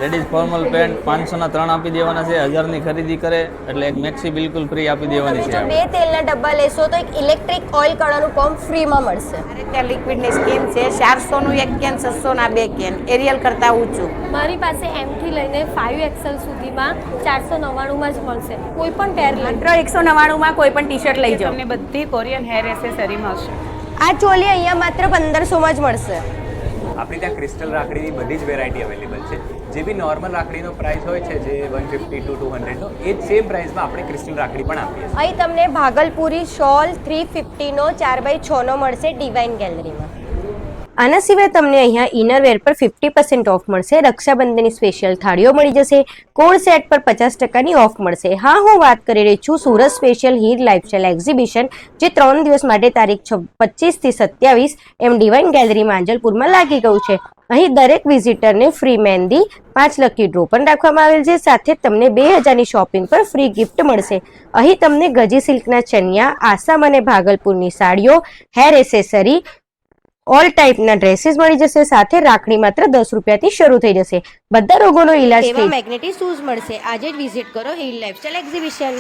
Ladies formal pant 500 ના 3 આપી દેવાના છે. 1000 ની ખરીદી કરે એટલે એક મેક્સી બિલકુલ ફ્રી આપી દેવાની છે. જો 2 તેલના ડબ્બા લેશો તો એક ઇલેક્ટ્રિક ઓઇલ કળાનું પંપ ફ્રીમાં મળશે. મારે ત્યાં લિક્વિડની સ્કીમ છે. 400 નું એક કેન, 600 ના 2 કેન, એરિયલ કરતા ઊંચું. મારી પાસે M થી લઈને 5XL સુધીમાં 499 માં જ મળશે. કોઈ પણ પેર માત્ર 199 માં કોઈ પણ ટી-શર્ટ લઈ જાઓ. તમને બધી કોરિયન હેર એસેસરી મળશે. આ ચોલી અહીંયા માત્ર 1500 માં જ મળશે. આપણી ત્યાં ક્રિસ્ટલ રાખડીની બધી જ વેરાયટી અવેલેબલ છે. જે બી નોર્મલ રાખડીનો પ્રાઇસ હોય છે, જે 150 to 200 નો, એ જ સેમ પ્રાઇસમાં આપણે ક્રિસ્ટલ રાખડી પણ આપીએ છીએ. અહીં તમને ભાગલપુરી શોલ 350 નો 4x6 નો મળશે ડિવાઇન ગેલેરીમાં. આના સિવાય તમને અહીંયા ઇનરવેર પર 50% ઓફ મળશે. રક્ષાબંધનની સ્પેશિયલ થાળીઓ મળી જશે. કોડ સેટ પર 50% ઓફ મળશે. હા, હું વાત કરી રહી છું Surat special Heer lifestyle exhibition, જે 3 દિવસ માટે તારીખ 25 થી 27 એમ ડિવાઇન ગેલેરીમાં આંજલપુરમાં લાગી ગયું છે. અહીં દરેક વિઝિટરને ફ્રી મહેંદી, 5 લકી ડ્રો પણ રાખવામાં આવેલ છે. સાથે તમને 2000ની શોપિંગ પર ફ્રી ગિફ્ટ મળશે. અહીં તમને ગજી સિલ્કના ચણિયા, આસામ અને ભાગલપુરની સાડીઓ, હેર એસેસરી, ઓલ ટાઈપના ડ્રેસીસ મળી જશે. સાથે રાખડી માત્ર 10 રૂપિયાથી શરૂ થઈ જશે. બધા રોગોનો ઈલાજ એવા મેગ્નેટિક શૂઝ મળશે. આજે જ વિઝિટ કરો હીર લાઇફસ્ટાઇલ એક્ઝિબિશન.